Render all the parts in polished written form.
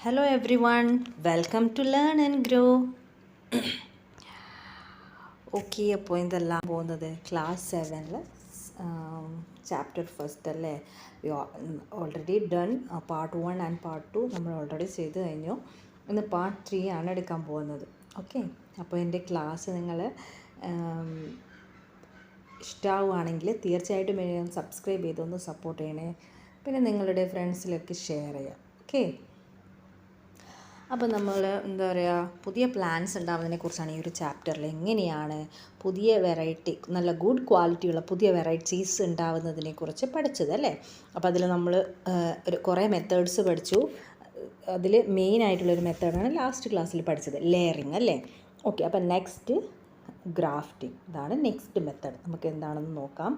Hello everyone, welcome to Learn and Grow. Okay, അപ്പോൾ ഇതെല്ലാം പോകുന്നത് ക്ലാസ് 7 ചാപ്റ്റർ ഫസ്റ്റ് അല്ലേ. Already done part 1 and part 2 നമ്മൾ already ചെയ്ത് കഴിഞ്ഞു. ഇന്ന് പാർട്ട് 3 ആണ് എടുക്കാൻ പോകുന്നത്. ഓക്കെ, അപ്പോൾ എൻ്റെ ക്ലാസ് നിങ്ങൾ ഇഷ്ടമാവുകയാണെങ്കിൽ തീർച്ചയായിട്ടും സബ്സ്ക്രൈബ് ചെയ്തൊന്ന് സപ്പോർട്ട് ചെയ്യണേ. പിന്നെ നിങ്ങളുടെ ഫ്രണ്ട്സിലൊക്കെ ഷെയർ ചെയ്യാം. ഓക്കെ, അപ്പോൾ നമ്മൾ എന്താ പറയുക, പുതിയ പ്ലാന്റ്സ് ഉണ്ടാകുന്നതിനെക്കുറിച്ചാണ് ഈ ഒരു ചാപ്റ്ററിൽ. എങ്ങനെയാണ് പുതിയ വെറൈറ്റി, നല്ല ഗുഡ് ക്വാളിറ്റിയുള്ള പുതിയ വെറൈറ്റീസ് ഉണ്ടാകുന്നതിനെക്കുറിച്ച് പഠിച്ചത് അല്ലേ. അപ്പോൾ അതിൽ നമ്മൾ കുറേ മെത്തേഡ്സ് പഠിച്ചു. അതിൽ മെയിനായിട്ടുള്ളൊരു മെത്തേഡാണ് ലാസ്റ്റ് ക്ലാസ്സിൽ പഠിച്ചത്, ലെയറിങ് അല്ലേ. ഓക്കെ, അപ്പോൾ നെക്സ്റ്റ് ഗ്രാഫ്റ്റിംഗ്, ഇതാണ് നെക്സ്റ്റ് മെത്തേഡ്. നമുക്ക് എന്താണെന്ന് നോക്കാം.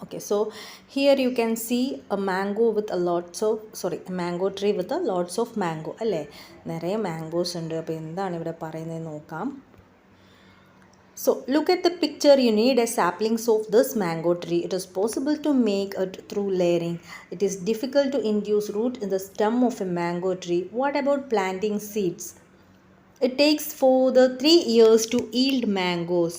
Okay, so here you can see a mango with a mango tree with a lots of mango അല്ലേ. നിറയെ മാംഗോസ് ഉണ്ട്. അപ്പോൾ എന്താണ് ഇവിടെ പറയുന്നത് നോക്കാം. So look at the picture. You need a saplings of this mango tree. It is possible to make it through layering. It is difficult to induce root in the stem of a mango tree. What about planting seeds? It takes for the 3 years to yield mangoes.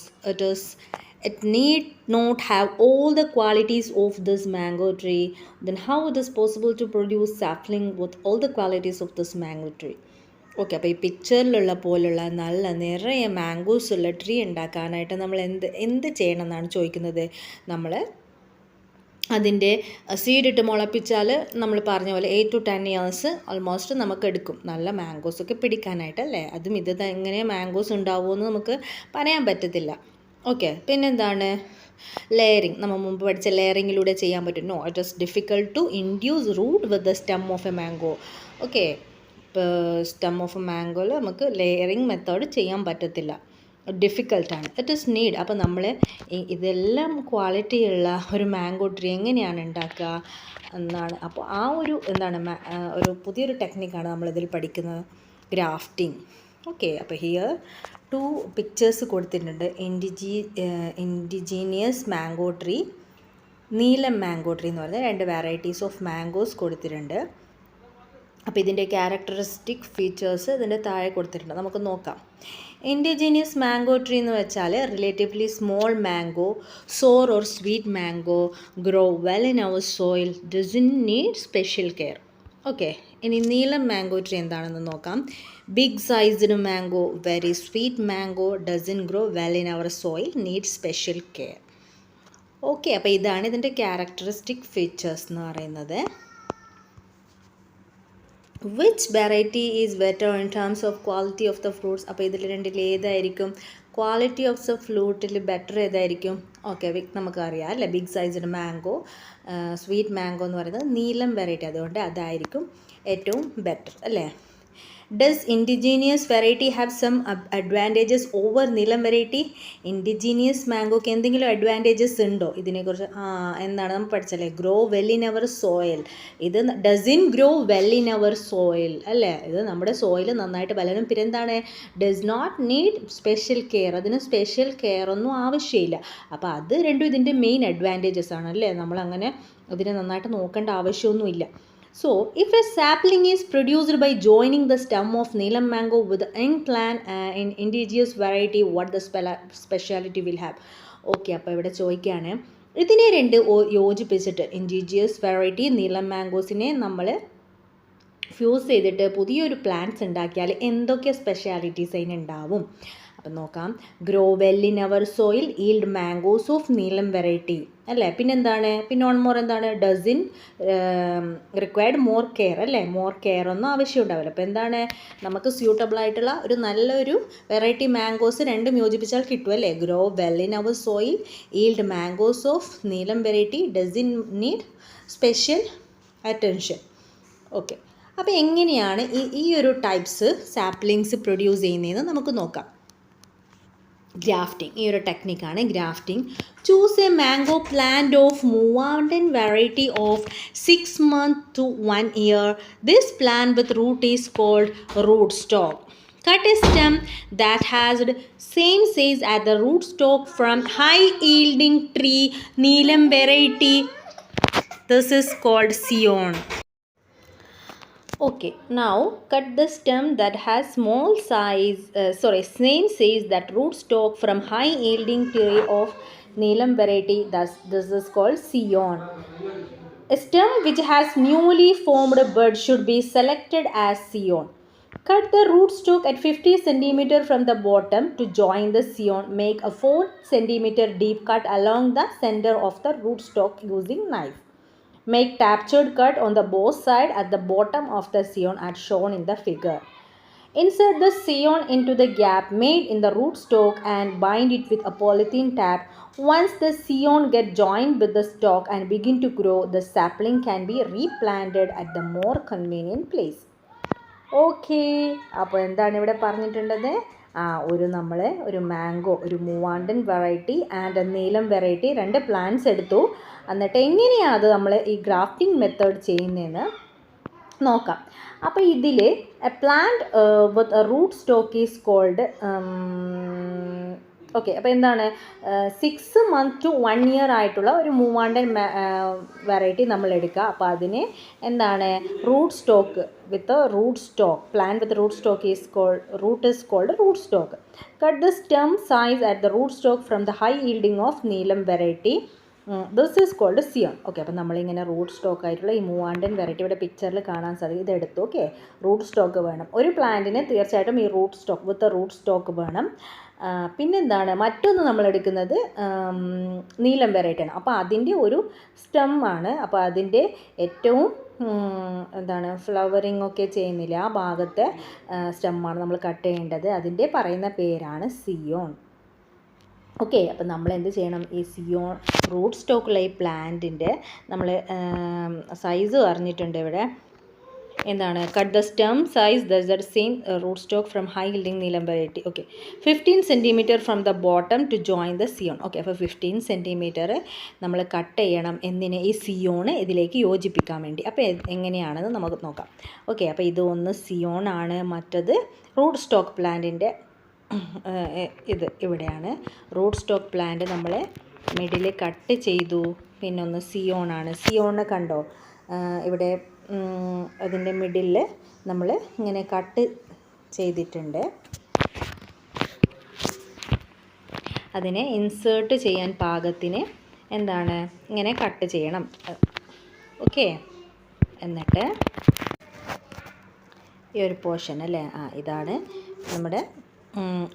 It need not have all the qualities of this mango tree. Then how it is possible to produce sapling with all the qualities of this mango tree? Okay, അപ്പോൾ ഈ പിക്ചറിലുള്ള പോലുള്ള നല്ല നിറയെ mangoes ഉള്ള tree ഉണ്ടാക്കാനായിട്ട് നമ്മൾ എന്ത് ചെയ്യണം എന്നാണ് ചോദിക്കുന്നത്. നമ്മൾ അതിൻ്റെ സീഡിട്ട് മുളപ്പിച്ചാൽ നമ്മൾ പറഞ്ഞ പോലെ 8 to 10 years ഓൾമോസ്റ്റ് നമുക്ക് എടുക്കും നല്ല മാംഗോസൊക്കെ പിടിക്കാനായിട്ടല്ലേ. അതും ഇത് എങ്ങനെ മാംഗോസ് ഉണ്ടാവുമെന്ന് നമുക്ക് പറയാൻ പറ്റത്തില്ല. ഓക്കെ, പിന്നെന്താണ് ലെയറിങ്. നമ്മൾ മുമ്പ് പഠിച്ച ലെയറിങ്ങിലൂടെ ചെയ്യാൻ പറ്റും. No, it is difficult to induce root with the stem of a mango. Okay, ഇപ്പോൾ സ്റ്റെം ഓഫ് എ മാംഗോയിൽ നമുക്ക് ലെയറിങ് മെത്തേഡ് ചെയ്യാൻ പറ്റത്തില്ല, ഡിഫിക്കൽട്ടാണ്. It is need. അപ്പോൾ നമ്മൾ ഇതെല്ലാം ക്വാളിറ്റിയുള്ള ഒരു മാംഗോ ട്രീ എങ്ങനെയാണ് ഉണ്ടാക്കുക എന്നാണ്. അപ്പോൾ ആ ഒരു ഒരു പുതിയൊരു ടെക്നിക്കാണ് നമ്മളിതിൽ പഠിക്കുന്നത്, ഗ്രാഫ്റ്റിംഗ്. ഓക്കെ, അപ്പോൾ ഹിയർ 2 പിക്ചേഴ്സ് കൊടുത്തിട്ടുണ്ട്. ഇൻഡിജീനിയസ് മാംഗോ ട്രീ, നീലം മാംഗോ ട്രീ എന്ന് പറഞ്ഞാൽ 2 വെറൈറ്റീസ് ഓഫ് മാംഗോസ് കൊടുത്തിട്ടുണ്ട്. അപ്പോൾ ഇതിൻ്റെ ക്യാരക്ടറിസ്റ്റിക് ഫീച്ചേഴ്സ് ഇതിൻ്റെ താഴെ കൊടുത്തിട്ടുണ്ട്, നമുക്ക് നോക്കാം. ഇൻഡിജീനിയസ് മാംഗോ ട്രീ എന്ന് വെച്ചാൽ relatively small mango, sour or sweet mango, grow well in our soil, doesn't need special care. Okay, ഇനി നീലം മാംഗോ ട്രീ എന്താണെന്ന് നോക്കാം. Big sized mango, very sweet mango, doesn't grow well in our soil, need special care. Okay, അപ്പോൾ ഇതാണ് ഇതിൻ്റെ characteristic features എന്ന് പറയുന്നത്. Which variety is better in terms of quality of the fruits? അപ്പോൾ ഇതിൽ രണ്ടിൽ ഏതായിരിക്കും ക്വാളിറ്റി ഓഫ് ദ ഫ്രൂട്ടിൽ ബെറ്റർ ഏതായിരിക്കും? ഓക്കെ, നമുക്കറിയാം അല്ലേ, big sized mango, sweet mango എന്ന് പറയുന്നത് നീലം വെറൈറ്റി, അതുകൊണ്ട് അതായിരിക്കും ഏറ്റവും ബെറ്റർ അല്ലേ. Does indigenous variety have some advantages over Neelam variety? Indigenous മാംഗോക്ക് എന്തെങ്കിലും അഡ്വാൻറ്റേജസ് ഉണ്ടോ? ഇതിനെക്കുറിച്ച് എന്താണ് നമ്മൾ പഠിച്ചല്ലേ, grow well in our soil. ഇത് doesn't grow well in our soil അല്ലേ. ഇത് നമ്മുടെ സോയിൽ നന്നായിട്ട് വളരും. പിന്നെ എന്താണ്, does not need special care, അതിന് സ്പെഷ്യൽ കെയർ ഒന്നും ആവശ്യമില്ല. അപ്പോൾ അത് രണ്ടും ഇതിൻ്റെ മെയിൻ അഡ്വാൻറ്റേജസ് ആണ് അല്ലേ. നമ്മളങ്ങനെ അതിനെ നന്നായിട്ട് നോക്കേണ്ട ആവശ്യമൊന്നുമില്ല. So, if a sapling is produced by joining the stem of Neelam mango with the young plant in indigenous variety, what the speciality will have? Okay, അപ്പോൾ ഇവിടെ ചോദിക്കുകയാണ്, ഇതിനെ രണ്ട് യോജിപ്പിച്ചിട്ട് ഇൻഡിജിയസ് വെറൈറ്റി നീലം മാംഗോസിനെ നമ്മൾ ഫ്യൂസ് ചെയ്തിട്ട് പുതിയൊരു പ്ലാന്റ്സ് ഉണ്ടാക്കിയാൽ എന്തൊക്കെ സ്പെഷ്യാലിറ്റീസ് അതിനുണ്ടാവും? അപ്പം നോക്കാം. Grow well in our soil, yield mangoes of Neelam variety അല്ലേ. പിന്നെന്താണ്, പിന്നെ ഓൺ മോർ എന്താണ്, ഡസിൻ റിക്വയർഡ് മോർ കെയർ അല്ലേ. മോർ കെയർ ഒന്നും ആവശ്യം ഉണ്ടാവില്ല. അപ്പോൾ എന്താണ്, നമുക്ക് സ്യൂട്ടബിൾ ആയിട്ടുള്ള ഒരു നല്ലൊരു വെറൈറ്റി മാംഗോസ് രണ്ടും യോജിപ്പിച്ചാൽ കിട്ടും അല്ലേ. Grow well in our soil, yield mangoes of Neelam variety, doesn't need special attention. Okay, അപ്പോൾ എങ്ങനെയാണ് ഈ ഒരു ടൈപ്സ് സാപ്ലിങ്സ് പ്രൊഡ്യൂസ് ചെയ്യുന്നതെന്ന് നമുക്ക് നോക്കാം. ഗ്രാഫ്റ്റിംഗ്, ഈ ഒരു ടെക്നിക്കാണ് grafting. Choose a mango plant of Moovandan variety of 6 months to 1 year. This plant with root is called root stock. Cut a stem that has the same size as the root stock from high yielding tree Neelam variety. This is called Sion. Okay, now cut the stem that has small size, same size that rootstock from high yielding tree of Neelam variety. Thus, this is called scion. A stem which has newly formed bud should be selected as scion. Cut the rootstock at 50 cm from the bottom to join the scion. Make a 4 cm deep cut along the center of the rootstock using knife. Make taptured cut on the both side at the bottom of the scion as shown in the figure. Insert the scion into the gap made in the rootstock and bind it with a polythene tap. Once the scion get joined with the stalk and begin to grow, the sapling can be replanted at the more convenient place. Okay, അപ്പോൾ എന്താണ് ഇവിടെ പറഞ്ഞിട്ടുള്ളത്? നമ്മൾ ഒരു mango, ഒരു Moovandan variety and Neelam variety, 2 plants എടുത്തു. എന്നിട്ട് എങ്ങനെയാണ് അത് നമ്മൾ ഈ ഗ്രാഫ്റ്റിംഗ് മെത്തേഡ് ചെയ്യുന്നതെന്ന് നോക്കാം. അപ്പോൾ ഇതിൽ a plant with a root stock is called okay. അപ്പോൾ എന്താണ് 6 months to 1 year ആയിട്ടുള്ള ഒരു മൂവാണ്ടൻ വെറൈറ്റി നമ്മൾ എടുക്കുക. അപ്പോൾ അതിന് എന്താണ് root stock with root stock, plant with root stock is called, root is called root stock. Cut the stem size at the root stock from the high yielding of Neelam variety. This is called scion. Okay, അപ്പോൾ നമ്മളിങ്ങനെ root stock ആയിട്ടുള്ള ഈ മൂവാണ്ടൻ variety ഇവിടെ പിക്ചറിൽ കാണാൻ സാധിക്കും. ഇതെടുത്തു. Okay, root stock വേണം. ഒരു പ്ലാന്റിന് തീർച്ചയായിട്ടും ഈ root stock with root stock വേണം. പിന്നെന്താണ്, മറ്റൊന്ന് നമ്മൾ എടുക്കുന്നത് നീലം വെറൈറ്റിയാണ്. അപ്പോൾ അതിൻ്റെ ഒരു സ്റ്റെം ആണ്. അപ്പോൾ അതിൻ്റെ ഏറ്റവും എന്താണ് ഫ്ലവറിങ് ഒക്കെ ചെയ്യുന്നില്ല ആ ഭാഗത്തെ സ്റ്റെമ്മാണ് നമ്മൾ കട്ട് ചെയ്യേണ്ടത്. അതിൻ്റെ പറയുന്ന പേരാണ് സിയോൺ. ഓക്കെ, അപ്പം നമ്മൾ എന്ത് ചെയ്യണം, ഈ സിയോൺ റൂട്ട് സ്റ്റോക്കുള്ള ഈ പ്ലാന്റിൻ്റെ നമ്മൾ സൈസ് പറഞ്ഞിട്ടുണ്ട് ഇവിടെ. എന്താണ്, cut the stem size the same root stock from high yielding Neelam variety. Okay, 15 cm from the bottom to join the scion. Okay, അപ്പോൾ 15 cm നമ്മൾ കട്ട് ചെയ്യണം. എന്തിന്, ഈ സിയോണ് ഇതിലേക്ക് യോജിപ്പിക്കാൻ വേണ്ടി. അപ്പോൾ എങ്ങനെയാണെന്ന് നമുക്ക് നോക്കാം. ഓക്കെ, അപ്പോൾ ഇത് ഒന്ന് സിയോൺ ആണ്, മറ്റത് റൂട്ട് സ്റ്റോക്ക് പ്ലാന്റിൻ്റെ ഇത് ഇവിടെയാണ്. റൂട്ട് സ്റ്റോക്ക് പ്ലാന്റ് നമ്മൾ മിഡിൽ കട്ട് ചെയ്തു. പിന്നെ ഒന്ന് സിയോണാണ്. സിയോണ് കണ്ടോ, ഇവിടെ അതിൻ്റെ മിഡിൽ നമ്മൾ ഇങ്ങനെ കട്ട് ചെയ്തിട്ടുണ്ട്. അതിനെ ഇൻസേർട്ട് ചെയ്യാൻ പാകത്തിന് എന്താണ് ഇങ്ങനെ കട്ട് ചെയ്യണം. ഓക്കെ, എന്നിട്ട് ഈ ഒരു പോർഷൻ അല്ലേ, ഇതാണ് നമ്മുടെ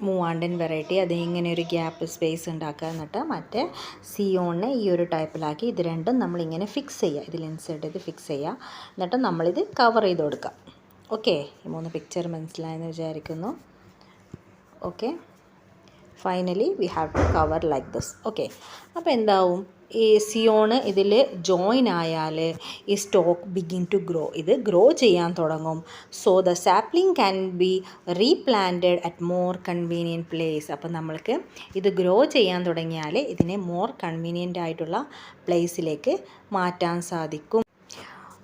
മൂവാണ്ടൻ വെറൈറ്റി. അത് ഇങ്ങനെ ഒരു ഗ്യാപ്പ് സ്പേസ് ഉണ്ടാക്കുക. എന്നിട്ട് മറ്റേ സിയോണിനെ ഈ ഒരു ടൈപ്പിലാക്കി ഇത് രണ്ടും നമ്മളിങ്ങനെ ഫിക്സ് ചെയ്യുക. ഇതിൽ ഇൻസേർട്ട് ചെയ്ത് ഫിക്സ് ചെയ്യുക. എന്നിട്ട് നമ്മളിത് കവർ ചെയ്ത് കൊടുക്കുക. ഓക്കെ, ഈ 3 പിക്ചർ മനസ്സിലായെന്ന് വിചാരിക്കുന്നു. Okay, finally we have to cover like this. Okay, അപ്പോൾ എന്താവും, ഈ സിയോണ് ഇതിൽ ജോയിൻ ആയാൽ ഈ സ്റ്റോക്ക് ബിഗിൻ ടു ഗ്രോ, ഇത് ഗ്രോ ചെയ്യാൻ തുടങ്ങും. So the sapling can be replanted at more convenient place. അപ്പം നമ്മൾക്ക് ഇത് ഗ്രോ ചെയ്യാൻ തുടങ്ങിയാൽ ഇതിനെ മോർ കൺവീനിയൻ്റ് ആയിട്ടുള്ള പ്ലേസിലേക്ക് മാറ്റാൻ സാധിക്കും.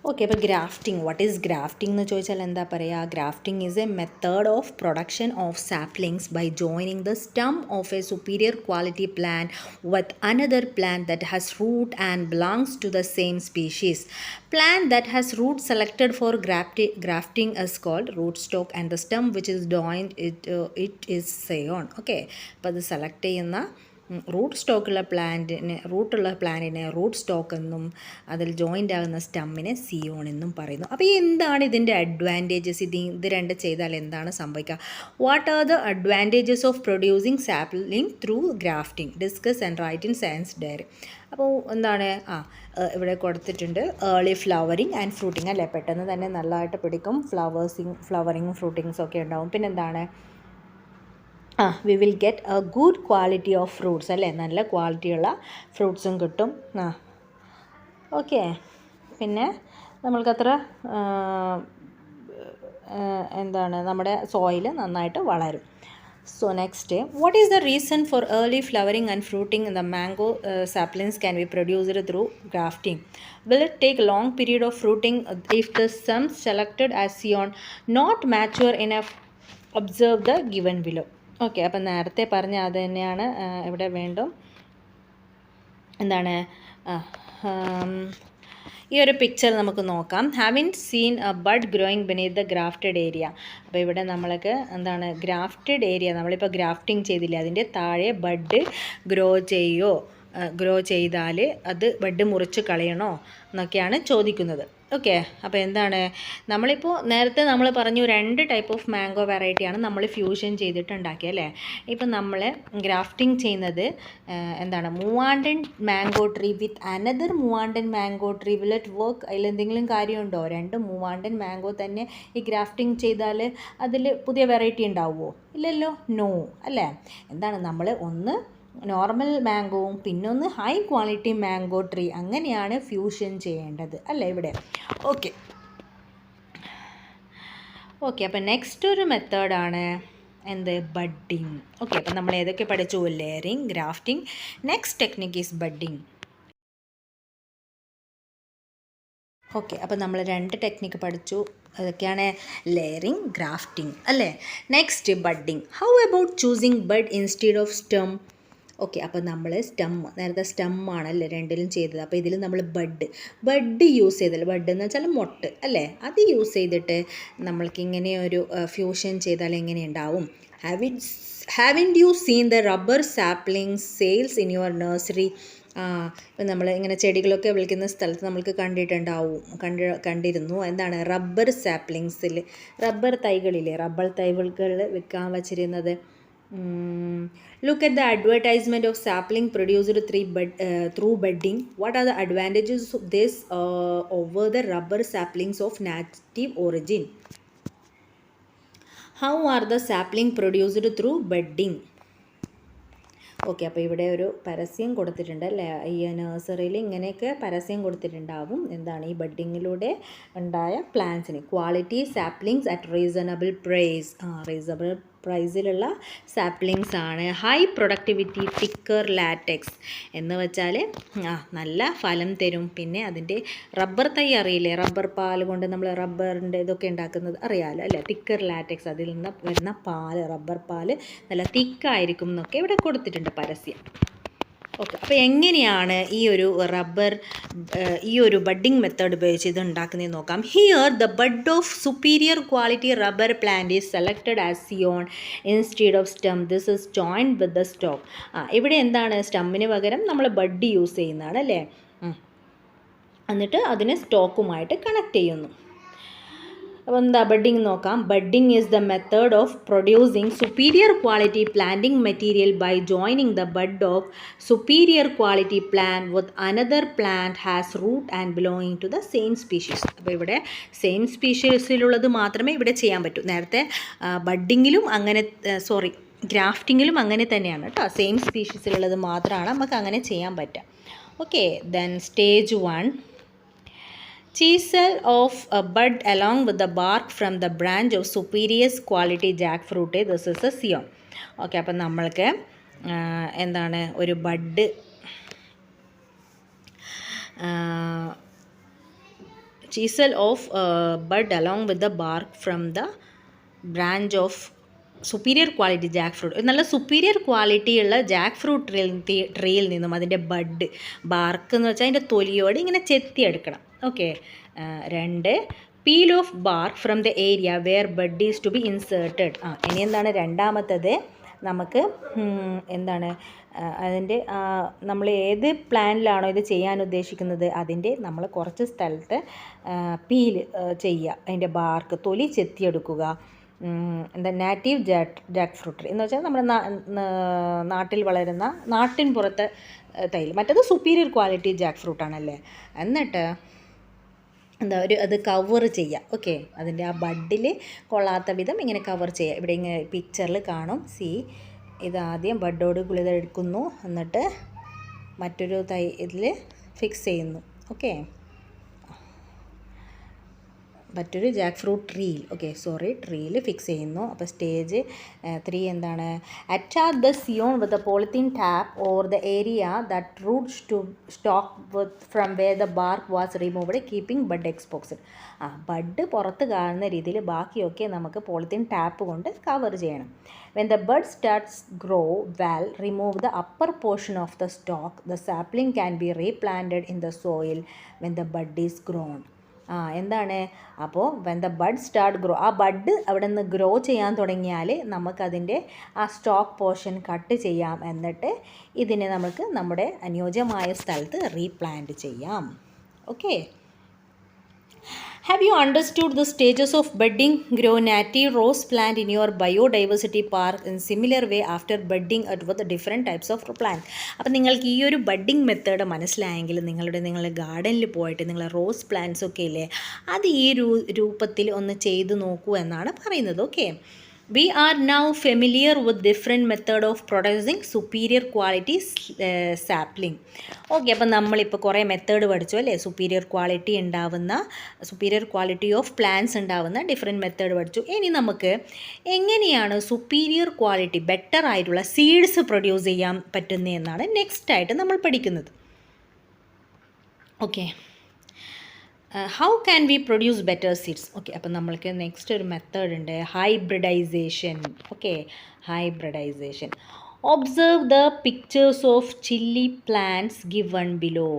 ഓക്കെ, അപ്പോൾ ഗ്രാഫ്റ്റിംഗ്, വാട്ട് ഈസ് ഗ്രാഫ്റ്റിംഗ് എന്ന് ചോദിച്ചാൽ എന്താ പറയുക? Grafting is a method of production of saplings by joining the stem of a superior quality plant with another plant that has root and belongs to the same species. Plant that has root selected for grafting is called rootstock and the stem which is joined it is scion. Okay, അപ്പോൾ അത് select ചെയ്യുന്ന root സ്റ്റോക്കുള്ള പ്ലാന്റിന്, റൂട്ടുള്ള പ്ലാന്റിനെ root stock എന്നും അതിൽ joint ആകുന്ന സ്റ്റമ്മിനെ Zion എന്നും പറയുന്നു. അപ്പോൾ എന്താണ് ഇതിൻ്റെ അഡ്വാൻറ്റേജസ്? ഇത് രണ്ട് ചെയ്താൽ എന്താണ് സംഭവിക്കുക? What are the advantages of producing sapling through grafting? Discuss and write in science diary. അപ്പോൾ എന്താണ്, ഇവിടെ കൊടുത്തിട്ടുണ്ട് ഏർലി ഫ്ലവറിങ് ആൻഡ് ഫ്രൂട്ടിങ് അല്ലേ, പെട്ടെന്ന് തന്നെ നല്ലതായിട്ട് പിടിക്കും, ഫ്ലവറിങ്ങും ഫ്രൂട്ടിങ്സും ഒക്കെ ഉണ്ടാവും. പിന്നെന്താണ്, we will get A good quality of fruits അല്ലേ, നല്ല ക്വാളിറ്റിയുള്ള ഫ്രൂട്ട്സും കിട്ടും. ഓക്കെ, പിന്നെ നമ്മൾക്കത്ര എന്താണ്, നമ്മുടെ സോയിൽ നന്നായിട്ട് വളരും. So next, what is the reason for early flowering and fruiting in the mango saplings can be produced through grafting? Will it take a long period of fruiting if the stems selected as scion not mature enough? Observe the given below. Okay, അപ്പം നേരത്തെ പറഞ്ഞ അത് തന്നെയാണ് ഇവിടെ വീണ്ടും എന്താണ്, ഈ ഒരു പിക്ചർ നമുക്ക് നോക്കാം. Having seen a bud growing beneath the grafted area. അപ്പോൾ ഇവിടെ നമ്മൾക്ക് എന്താണ് ഗ്രാഫ്റ്റഡ് ഏരിയ, നമ്മളിപ്പോൾ ഗ്രാഫ്റ്റിംഗ് ചെയ്തില്ലേ, അതിൻ്റെ താഴെ ബഡ് ഗ്രോ ചെയ്താൽ അത് ബഡ് മുറിച്ച് കളയണോ എന്നൊക്കെയാണ് ചോദിക്കുന്നത്. ഓക്കെ, അപ്പോൾ എന്താണ് നമ്മളിപ്പോൾ നേരത്തെ നമ്മൾ പറഞ്ഞു 2 ടൈപ്പ് ഓഫ് മാംഗോ വെറൈറ്റിയാണ് നമ്മൾ ഫ്യൂഷൻ ചെയ്തിട്ട് ഉണ്ടാക്കിയത് അല്ലേ. ഇപ്പം നമ്മൾ ഗ്രാഫ്റ്റിംഗ് ചെയ്യുന്നത് എന്താണ് Moovandan mango tree with another Moovandan mango tree. Will it work? അതിലെന്തെങ്കിലും കാര്യമുണ്ടോ? 2 മൂവാണ്ടൻ മാംഗോ തന്നെ ഈ ഗ്രാഫ്റ്റിംഗ് ചെയ്താൽ അതിൽ പുതിയ വെറൈറ്റി ഉണ്ടാവുമോ? ഇല്ലല്ലോ, നോ അല്ലേ. എന്താണ് നമ്മൾ ഒന്ന് നോർമൽ മാംഗോവും പിന്നൊന്ന് ഹൈ ക്വാളിറ്റി മാംഗോ ട്രീ, അങ്ങനെയാണ് ഫ്യൂഷൻ ചെയ്യേണ്ടത് അല്ലേ ഇവിടെ. ഓക്കെ, അപ്പം നെക്സ്റ്റ് ഒരു മെത്തേഡാണ് എന്ത്? ബഡ്ഡിങ്. ഓക്കെ, അപ്പം നമ്മൾ ഏതൊക്കെ പഠിച്ചു? Layering, grafting. Next technique is budding. Okay, അപ്പോൾ നമ്മൾ 2 ടെക്നിക്ക് പഠിച്ചു. അതൊക്കെയാണ് ലെയറിങ്, ഗ്രാഫ്റ്റിംഗ് അല്ലേ. Next budding. How about choosing bud instead of stem? Okay, അപ്പോൾ നമ്മൾ നേരത്തെ സ്റ്റമ്മാണല്ലേ 2ലും ചെയ്തത്. അപ്പോൾ ഇതിൽ നമ്മൾ ബഡ് യൂസ് ചെയ്തല്ലോ. ബഡ് എന്ന് വെച്ചാൽ മൊട്ട് അല്ലേ, അത് യൂസ് ചെയ്തിട്ട് നമ്മൾക്ക് ഇങ്ങനെ ഒരു ഫ്യൂഷൻ ചെയ്താൽ എങ്ങനെയുണ്ടാവും? Haven't you seen the rubber sapling sales in your nursery? ഇപ്പം നമ്മൾ ഇങ്ങനെ ചെടികളൊക്കെ വിളിക്കുന്ന സ്ഥലത്ത് നമ്മൾക്ക് കണ്ടിരുന്നു. എന്താണ് റബ്ബർ സാപ്ലിങ്സിൽ, റബ്ബർ തൈകളില്ലേ, റബ്ബർ തൈകൾ വിൽക്കാൻ വച്ചിരുന്നത്. Look at the advertisement of sapling produced through budding. What are the advantages of this over the rubber saplings of native origin? How are the sapling produced through budding? Okay, അപ്പോൾ ഇവിടെ ഒരു പരസ്യം കൊടുത്തിട്ടുണ്ട് അല്ലേ. ഈ നഴ്സറിയിൽ ഇങ്ങനെയൊക്കെ പരസ്യം കൊടുത്തിട്ടുണ്ടാവും. എന്താണ് ഈ ബഡ്ഡിങ്ങിലൂടെ ഉണ്ടായ പ്ലാന്റ്സിന്. Quality saplings at reasonable price. Reasonable പ്രൈസിലുള്ള സാപ്ലിങ്സ് ആണ്. ഹൈ പ്രൊഡക്ടിവിറ്റി, തിക്കർ ലാറ്റക്സ് എന്ന് വെച്ചാൽ നല്ല ഫലം തരും. പിന്നെ അതിൻ്റെ റബ്ബർ തൈ അറിയില്ലേ, റബ്ബർ പാൽ കൊണ്ട് നമ്മൾ റബ്ബറിൻ്റെ ഇതൊക്കെ ഉണ്ടാക്കുന്നത് അറിയാമല്ലോ അല്ലേ. തിക്കർ ലാറ്റക്സ്, അതിൽ നിന്ന് വരുന്ന പാല്, റബ്ബർ പാല് നല്ല തിക്കായിരിക്കും എന്നൊക്കെ ഇവിടെ കൊടുത്തിട്ടുണ്ട് പരസ്യം. ഓക്കെ, അപ്പോൾ എങ്ങനെയാണ് ഈ ഒരു ബഡ്ഡിങ് മെത്തേഡ് ഉപയോഗിച്ച് ഇത് ഉണ്ടാക്കുന്നതെന്ന് നോക്കാം. Here the bud of superior quality rubber plant is selected as scion instead of stem. This is joined with the stock. ഇവിടെ എന്താണ്, സ്റ്റമ്മിന് പകരം നമ്മൾ ബഡ് യൂസ് ചെയ്യുന്നതാണ് അല്ലേ. എന്നിട്ട് അതിനെ സ്റ്റോക്കുമായിട്ട് കണക്ട് ചെയ്യുന്നു. അപ്പോൾ എന്താ ബഡ്ഡിങ് നോക്കാം. Budding is the method of producing superior quality planting material by joining the bud of superior quality plant with another plant has root and belonging to the same species. അപ്പോൾ ഇവിടെ same സ്പീഷീസിലുള്ളത് മാത്രമേ ഇവിടെ ചെയ്യാൻ പറ്റൂ. നേരത്തെ ബഡ്ഡിങ്ങിലും അങ്ങനെ ഗ്രാഫ്റ്റിങ്ങിലും അങ്ങനെ തന്നെയാണ് കേട്ടോ. സെയിം സ്പീഷീസിലുള്ളത് മാത്രമാണ് നമുക്ക് അങ്ങനെ ചെയ്യാൻ പറ്റുക. Okay, then stage 1. Chisel off a bud along with the bark from the branch of superior quality jackfruit. This is a scion. Okay, അപ്പം നമ്മൾക്ക് എന്താണ് ഒരു bud chisel off a bud along with the bark from the branch of superior quality jack fruit. നല്ല superior ക്വാളിറ്റിയുള്ള jack fruit ട്രീയിൽ നിന്നും അതിൻ്റെ bark എന്ന് വെച്ചാൽ അതിൻ്റെ തൊലിയോട് ഇങ്ങനെ ചെത്തിയെടുക്കണം. ഓക്കെ, 2. Peel off bark from the area where bud is to be inserted. ഇനി എന്താണ് രണ്ടാമത്തത്, നമുക്ക് എന്താണ് അതിൻ്റെ നമ്മൾ ഏത് പ്ലാനിലാണോ ഇത് ചെയ്യാൻ ഉദ്ദേശിക്കുന്നത് അതിൻ്റെ നമ്മൾ കുറച്ച് സ്ഥലത്ത് പീൽ ചെയ്യുക, അതിൻ്റെ ബാർക്ക് തൊലി ചെത്തിയെടുക്കുക. എന്താ നാറ്റീവ് ജാക്ക് ഫ്രൂട്ട് എന്ന് വെച്ചാൽ നമ്മുടെ നാട്ടിൽ വളരുന്ന നാട്ടിൻ പുറത്തെ തൈൽ. മറ്റേത് സുപ്പീരിയർ ക്വാളിറ്റി ജാക്ക് ഫ്രൂട്ടാണല്ലേ. എന്നിട്ട് അത് കവർ ചെയ്യുക. ഓക്കെ, അതിൻ്റെ ആ ബഡിൽ കൊള്ളാത്ത വിധം ഇങ്ങനെ കവർ ചെയ്യുക. ഇവിടെ ഇങ്ങനെ പിക്ചറിൽ കാണും. ഇതാദ്യം ബഡോട് കുളിതെടുക്കുന്നു, എന്നിട്ട് മറ്റൊരു തൈ ഇതിൽ ഫിക്സ് ചെയ്യുന്നു. ഓക്കെ, മറ്റൊരു ജാക്ക് ഫ്രൂട്ട് ട്രീയിൽ ട്രീയിൽ ഫിക്സ് ചെയ്യുന്നു. അപ്പോൾ സ്റ്റേജ് 3 എന്താണ്? Attach the scion with the polythene tape or the area that root stock with from where the bark was removed keeping bud exposed. Bud പുറത്ത് കാണുന്ന രീതിയിൽ ബാക്കിയൊക്കെ നമുക്ക് പോളിത്തീൻ ടാപ്പ് കൊണ്ട് കവർ ചെയ്യണം. When the bud starts grow well, remove the upper portion of the stalk. The sapling can be replanted in the soil when the bud is grown. എന്താണ്? അപ്പോൾ when the bud start grow, ആ bud അവിടെ നിന്ന് grow ചെയ്യാൻ തുടങ്ങിയാൽ നമുക്കതിൻ്റെ ആ stock portion cut ചെയ്യാം. എന്നിട്ട് ഇതിനെ നമുക്ക് നമ്മുടെ അനുയോജ്യമായ സ്ഥലത്ത് റീപ്ലാന്റ് ചെയ്യാം. Okay. Have you understood the stages of budding? Grow native rose plant in your biodiversity park in similar way after budding with different types of plant. അപ്പോൾ നിങ്ങൾക്ക് ഈ ഒരു ബഡ്ഡിങ് മെത്തേഡ് മനസ്സിലായെങ്കിൽ നിങ്ങളുടെ ഗാർഡനിൽ പോയിട്ട് നിങ്ങൾ റോസ് പ്ലാന്റ്സ് ഒക്കെ ഇല്ലേ, അത് ഈ രൂപത്തിൽ ഒന്ന് ചെയ്ത് നോക്കൂ എന്നാണ് പറയുന്നത്. Okay. We are now familiar with different method of producing superior quality sapling. Okay. അപ്പം നമ്മളിപ്പോൾ കുറേ മെത്തേഡ് പഠിച്ചു അല്ലേ? സുപ്പീരിയർ ക്വാളിറ്റി ഓഫ് പ്ലാന്റ്സ് ഉണ്ടാവുന്ന ഡിഫറെൻറ്റ് മെത്തേഡ് പഠിച്ചു. ഇനി നമുക്ക് എങ്ങനെയാണ് സുപ്പീരിയർ ക്വാളിറ്റി ബെറ്റർ ആയിട്ടുള്ള സീഡ്സ് പ്രൊഡ്യൂസ് ചെയ്യാൻ പറ്റുന്നതെന്നാണ് നെക്സ്റ്റ് ആയിട്ട് നമ്മൾ പഠിക്കുന്നത്. Okay. How can we produce better seeds? Okay. അപ്പം നമ്മൾക്ക് നെക്സ്റ്റ് ഒരു മെത്തേഡ് ഉണ്ട്, hybridisation. Okay. Hybridisation. Observe the pictures of chilli plants given below.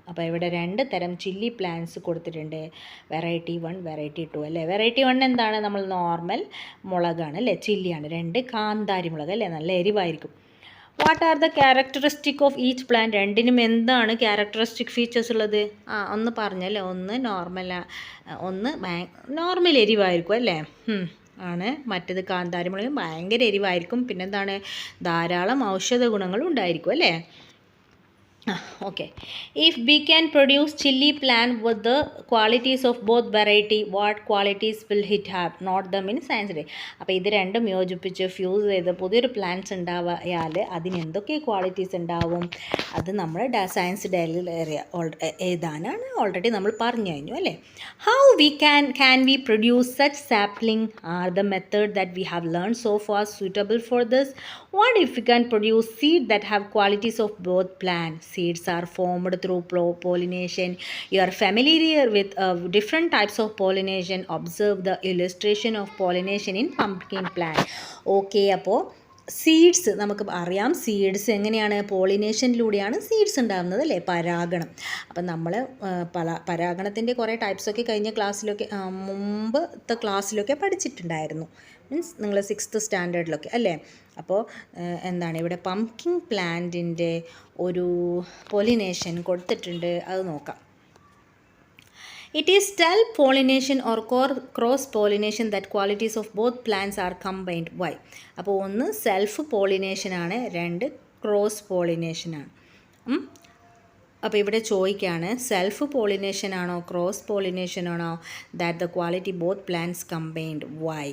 അപ്പോൾ ഇവിടെ 2 തരം ചില്ലി പ്ലാന്റ്സ് കൊടുത്തിട്ടുണ്ട്. വെറൈറ്റി 1, വെറൈറ്റി 2 അല്ലേ? വെറൈറ്റി 1 എന്താണ്? നമ്മൾ നോർമൽ മുളകാണ് അല്ലേ? ചില്ലിയാണ്. 2 കാന്താരി മുളക് അല്ലേ? നല്ല എരിവായിരിക്കും. What are the characteristic of each plant? രണ്ടിനും എന്താണ് ക്യാരക്ടറിസ്റ്റിക് ഫീച്ചേഴ്സ് ഉള്ളത്? ഒന്ന് പറഞ്ഞല്ലേ. ഒന്ന് നോർമൽ എരിവായിരിക്കും അല്ലേ? ആണ്. മറ്റേത് കാന്താരി മുളക് ഭയങ്കര എരിവായിരിക്കും. പിന്നെന്താണ്? ധാരാളം ഔഷധ ഗുണങ്ങളും ഉണ്ടായിരിക്കും അല്ലേ? Okay. If we can produce chili plant with the qualities of both variety, what qualities will it have? Not them in science day. അപ്പോൾ ഇത് രണ്ടും യോജിപ്പിച്ച് ഫ്യൂസ് ചെയ്ത് പുതിയൊരു പ്ലാന്റ്സ് ഉണ്ടായാൽ അതിന് എന്തൊക്കെ ക്വാളിറ്റീസ് ഉണ്ടാവും? അത് നമ്മൾ സയൻസ് ഡെയിലി എഴുതാനാണ് ഓൾറെഡി നമ്മൾ പറഞ്ഞു കഴിഞ്ഞു അല്ലേ? How we can we produce such sapling? Are the method that we have learned so far suitable for this? What if we can produce seed that have qualities of both plants? Seeds are formed through pollination. You are familiar with different types of pollination. Observe the illustration of pollination in pumpkin plant. Okay, അപ്പോൾ seeds നമുക്ക് അറിയാം. Seeds എങ്ങനെയാണ്? പോളിനേഷനിലൂടെയാണ് seeds ഉണ്ടാകുന്നത് അല്ലേ? പരാഗണം. അപ്പം നമ്മൾ പരാഗണത്തിൻ്റെ കുറേ ടൈപ്സൊക്കെ കഴിഞ്ഞ ക്ലാസ്സിലൊക്കെ മുമ്പത്തെ ക്ലാസ്സിലൊക്കെ പഠിച്ചിട്ടുണ്ടായിരുന്നു. മീൻസ് നിങ്ങൾ 6th സ്റ്റാൻഡേർഡിലൊക്കെ അല്ലേ? അപ്പോൾ എന്താണ് ഇവിടെ പംകിൻ പ്ലാന്റിൻ്റെ ഒരു പോളിനേഷൻ കൊടുത്തിട്ടുണ്ട്, അത് നോക്കാം. It is self-pollination or cross-pollination that qualities of both plants are combined. Why? അപ്പോൾ ഒന്ന് സെൽഫ് പോളിനേഷൻ ആണ്, 2 ക്രോസ് പോളിനേഷൻ ആണ്. അപ്പോൾ ഇവിടെ ചോദിക്കുകയാണ് സെൽഫ് പോളിനേഷൻ ആണോ ക്രോസ് പോളിനേഷൻ ആണോ that the quality both plants combined. Why?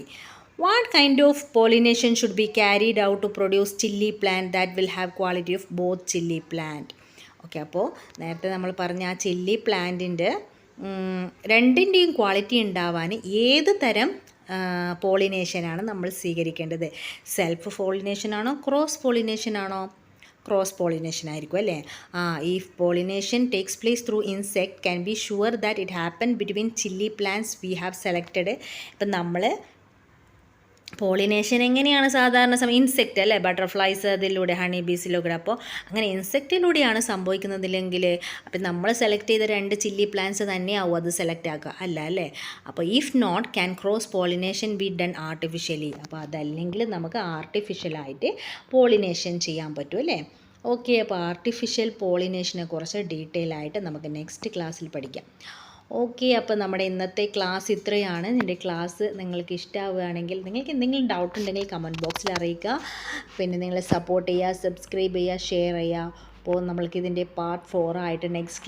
What kind of pollination should be carried out to produce chilli plant that will have quality of both chilli plant? Okay. അപ്പോൾ നേരത്തെ നമ്മൾ പറഞ്ഞ ആ chilli പ്ലാന്റിൻ്റെ രണ്ടിൻ്റെയും quality ഉണ്ടാവാൻ ഏത് തരം പോളിനേഷനാണ് നമ്മൾ സ്വീകരിക്കേണ്ടത്? സെൽഫ് പോളിനേഷൻ ആണോ ക്രോസ് പോളിനേഷൻ ആണോ? ക്രോസ് പോളിനേഷൻ ആയിരിക്കും അല്ലേ? If pollination takes place through insect can be sure that it happen between chilli plants we have selected. ഇപ്പം നമ്മൾ പോളിനേഷൻ എങ്ങനെയാണ് സാധാരണ ഇൻസെക്റ്റ് അല്ലേ? ബട്ടർഫ്ലൈസ് അതിലൂടെ ഹണി ബീസിലൂടെ. അപ്പോൾ അങ്ങനെ ഇൻസെക്റ്റിലൂടെയാണ് സംഭവിക്കുന്നതില്ലെങ്കിൽ അപ്പം നമ്മൾ സെലക്ട് ചെയ്ത 2 ചില്ലി പ്ലാന്റ്സ് തന്നെയാവും അത് സെലക്ട് ആക്കുക അല്ലേ? അപ്പോൾ if not can cross pollination be done artificially. അപ്പോൾ അതല്ലെങ്കിൽ നമുക്ക് ആർട്ടിഫിഷ്യലായിട്ട് പോളിനേഷൻ ചെയ്യാൻ പറ്റും അല്ലേ? ഓക്കെ. അപ്പോൾ ആർട്ടിഫിഷ്യൽ പോളിനേഷനെ കുറിച്ച് ഡീറ്റെയിൽ ആയിട്ട് നമുക്ക് നെക്സ്റ്റ് ക്ലാസ്സിൽ പഠിക്കാം. ഓക്കെ. അപ്പോൾ നമ്മുടെ ഇന്നത്തെ ക്ലാസ് ഇത്രയാണ്. എൻ്റെ ക്ലാസ് നിങ്ങൾക്ക് ഇഷ്ടമാവുകയാണെങ്കിൽ, നിങ്ങൾക്ക് എന്തെങ്കിലും ഡൗട്ട് ഉണ്ടെങ്കിൽ കമൻറ്റ് ബോക്സിൽ അറിയിക്കുക. പിന്നെ നിങ്ങൾ സപ്പോർട്ട് ചെയ്യുക, സബ്സ്ക്രൈബ് ചെയ്യുക, ഷെയർ ചെയ്യുക. അപ്പോൾ നമ്മൾക്കിതിൻ്റെ പാർട്ട് 4 ആയിട്ട് നെക്സ്റ്റ്